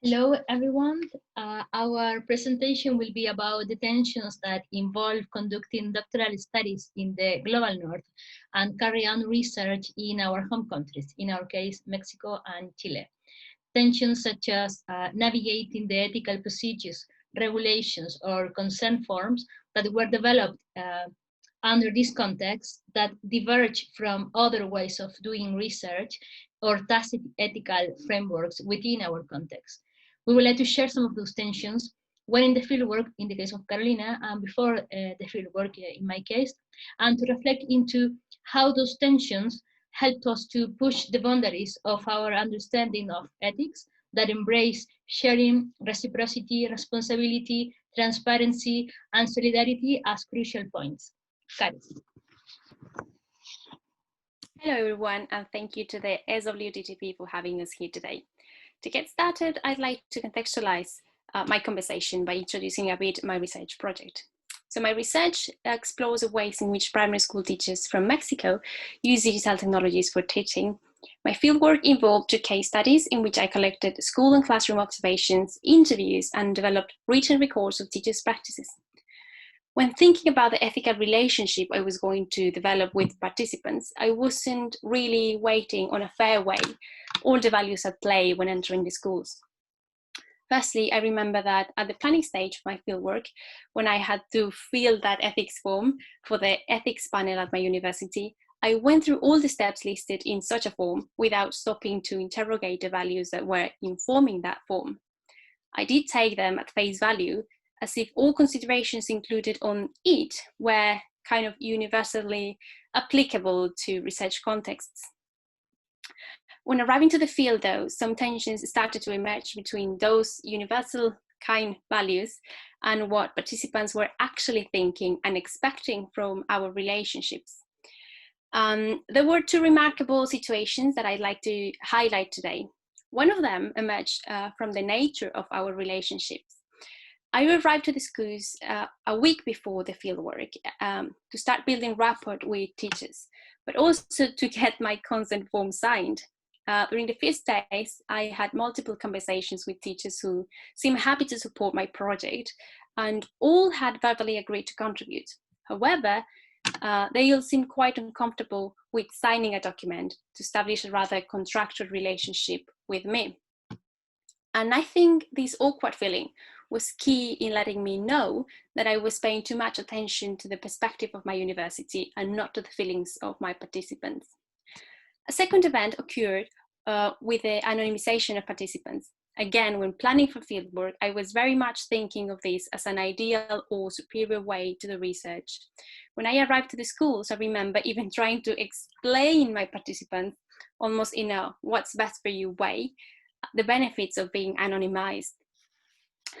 Hello, everyone. Our presentation will be about the tensions that involve conducting doctoral studies in the global north and carry on research in our home countries, in our case, Mexico and Chile. Tensions such as navigating the ethical procedures, regulations, or consent forms that were developed under this context that diverge from other ways of doing research or tacit ethical frameworks within our context. We would like to share some of those tensions when in the fieldwork, in the case of Carolina, and before the fieldwork in my case, and to reflect into how those tensions helped us to push the boundaries of our understanding of ethics that embrace sharing, reciprocity, responsibility, transparency, and solidarity as crucial points. Kari. Hello everyone, and thank you to the SWDTP for having us here today. To get started, I'd like to contextualize my conversation by introducing a bit my research project. So my research explores the ways in which primary school teachers from Mexico use digital technologies for teaching. My fieldwork involved 2 case studies in which I collected school and classroom observations, interviews, and developed written records of teachers' practices. When thinking about the ethical relationship I was going to develop with participants, I wasn't really waiting on a fair way all the values at play when entering the schools. Firstly, I remember that at the planning stage of my fieldwork, when I had to fill that ethics form for the ethics panel at my university, I went through all the steps listed in such a form without stopping to interrogate the values that were informing that form. I did take them at face value, as if all considerations included on it were kind of universally applicable to research contexts. When arriving to the field, though, some tensions started to emerge between those universal kind values and what participants were actually thinking and expecting from our relationships. There were 2 remarkable situations that I'd like to highlight today. One of them emerged from the nature of our relationships. I arrived to the schools a week before the fieldwork to start building rapport with teachers, but also to get my consent form signed. During the first days, I had multiple conversations with teachers who seemed happy to support my project, and all had verbally agreed to contribute. However, they all seemed quite uncomfortable with signing a document to establish a rather contractual relationship with me. And I think this awkward feeling was key in letting me know that I was paying too much attention to the perspective of my university and not to the feelings of my participants. A second event occurred with the anonymization of participants. Again, when planning for fieldwork, I was very much thinking of this as an ideal or superior way to the research. When I arrived to the schools, I remember even trying to explain my participants almost in a what's best for you way, the benefits of being anonymized.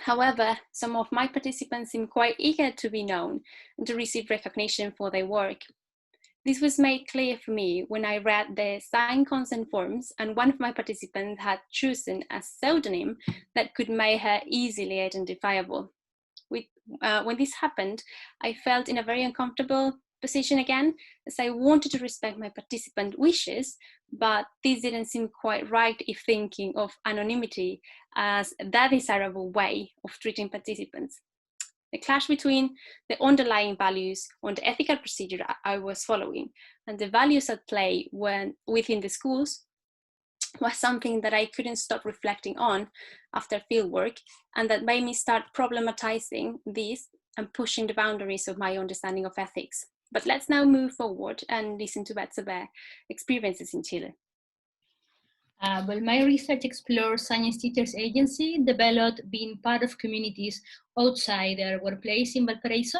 However, some of my participants seemed quite eager to be known and to receive recognition for their work. This was made clear for me when I read the signed consent forms and one of my participants had chosen a pseudonym that could make her easily identifiable. When this happened, I felt in a very uncomfortable position again, as I wanted to respect my participant wishes, but this didn't seem quite right if thinking of anonymity as the desirable way of treating participants. The clash between the underlying values on the ethical procedure I was following and the values at play within the schools was something that I couldn't stop reflecting on after fieldwork, and that made me start problematizing this and pushing the boundaries of my understanding of ethics. But let's now move forward and listen to Betzabe's experiences in Chile. Well, my research explores science teachers agency developed being part of communities outside their workplace in Valparaiso.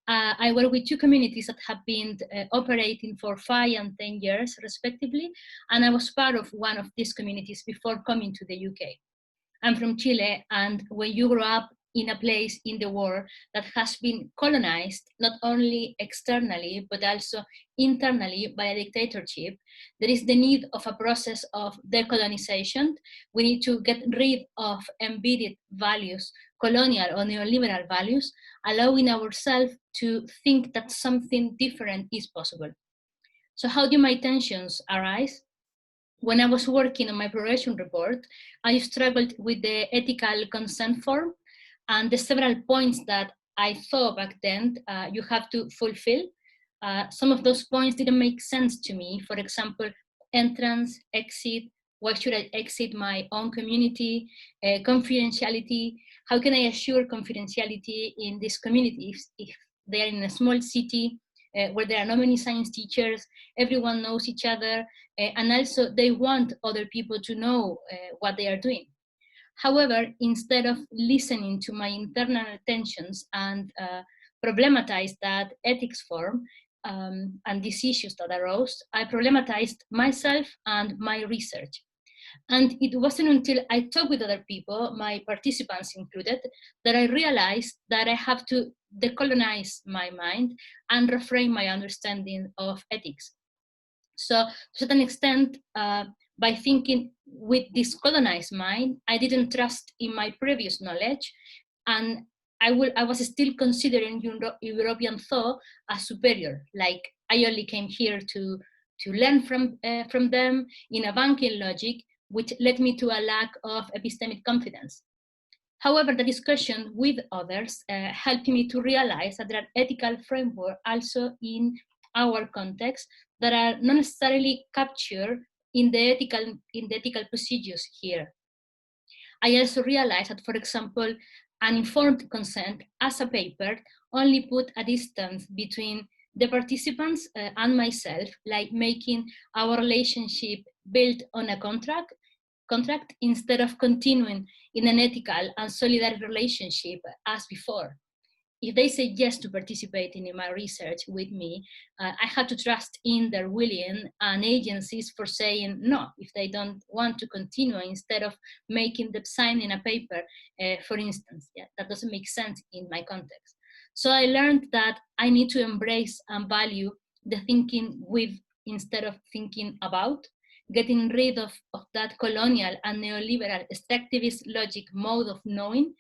I work with 2 communities that have been operating for 5 and 10 years, respectively, and I was part of one of these communities before coming to the UK. I'm from Chile, and when you grow up in a place in the world that has been colonized, not only externally, but also internally by a dictatorship, there is the need of a process of decolonization. We need to get rid of embedded values, colonial or neoliberal values, allowing ourselves to think that something different is possible. So how do my tensions arise? When I was working on my progression report, I struggled with the ethical consent form and the several points that I thought back then you have to fulfill. Some of those points didn't make sense to me. For example, entrance, exit, why should I exit my own community, confidentiality, how can I assure confidentiality in this community if they are in a small city where there are not many science teachers, everyone knows each other, and also they want other people to know what they are doing. However, instead of listening to my internal tensions and problematize that ethics form and these issues that arose, I problematized myself and my research. And it wasn't until I talked with other people, my participants included, that I realized that I have to decolonize my mind and reframe my understanding of ethics. So to a certain extent, by thinking with this colonized mind, I didn't trust in my previous knowledge, and I was still considering European thought as superior, like I only came here to learn from them in a banking logic, which led me to a lack of epistemic confidence. However, the discussion with others helped me to realize that there are ethical frameworks also in our context that are not necessarily captured in the ethical procedures here. I also realized that, for example, an informed consent as a paper only put a distance between the participants and myself, like making our relationship built on a contract instead of continuing in an ethical and solidary relationship as before. If they say yes to participating in my research with me, I had to trust in their willing and agencies for saying no if they don't want to continue instead of making them sign in a paper, for instance. Yeah, that doesn't make sense in my context. So I learned that I need to embrace and value the thinking with instead of thinking about, getting rid of that colonial and neoliberal extractivist logic mode of knowing.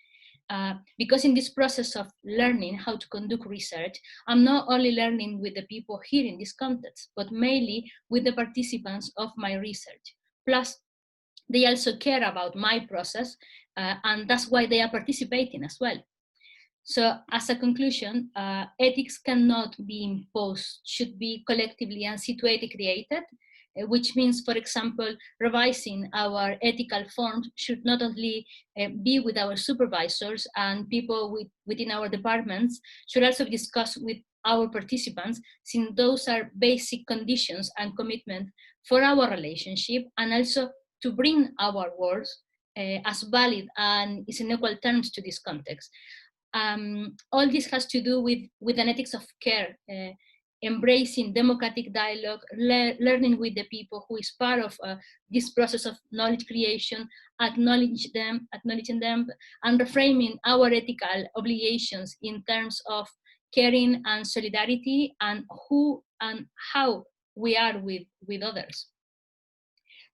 Because in this process of learning how to conduct research, I'm not only learning with the people here in this context, but mainly with the participants of my research. Plus, they also care about my process, and that's why they are participating as well. So as a conclusion, ethics cannot be imposed, should be collectively and situated created, which means, for example, revising our ethical forms should not only be with our supervisors and people within our departments, should also be discussed with our participants, since those are basic conditions and commitment for our relationship, and also to bring our words as valid and is in equal terms to this context. All this has to do with an ethics of care, embracing democratic dialogue, learning with the people who is part of this process of knowledge creation, acknowledging them, and reframing our ethical obligations in terms of caring and solidarity, and who and how we are with others.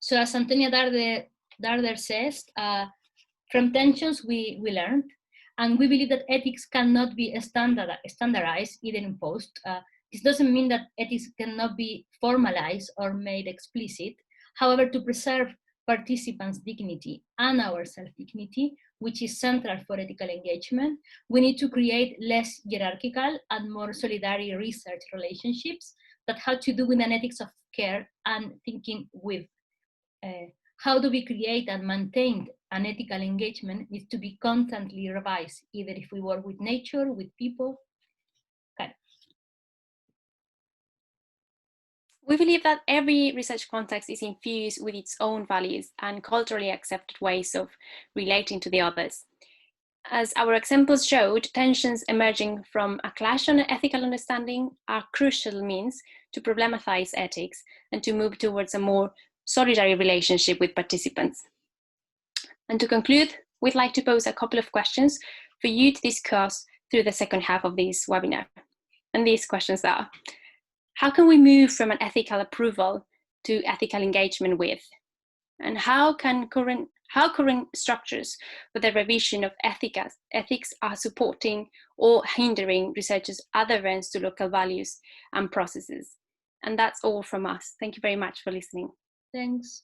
So as Antonia Darder says, from tensions we learned, and we believe that ethics cannot be standardized, even imposed. This doesn't mean that ethics cannot be formalized or made explicit. However, to preserve participants' dignity and our self-dignity, which is central for ethical engagement, we need to create less hierarchical and more solidary research relationships that have to do with an ethics of care and thinking with. How do we create and maintain an ethical engagement needs to be constantly revised, either if we work with nature, with people. Okay. We believe that every research context is infused with its own values and culturally accepted ways of relating to the others. As our examples showed, tensions emerging from a clash on ethical understanding are crucial means to problematize ethics and to move towards a more solidary relationship with participants. And to conclude, we'd like to pose a couple of questions for you to discuss through the second half of this webinar. And these questions are: how can we move from an ethical approval to ethical engagement with? And how current structures for the revision of ethics are supporting or hindering researchers' adherence to local values and processes? And that's all from us. Thank you very much for listening. Thanks.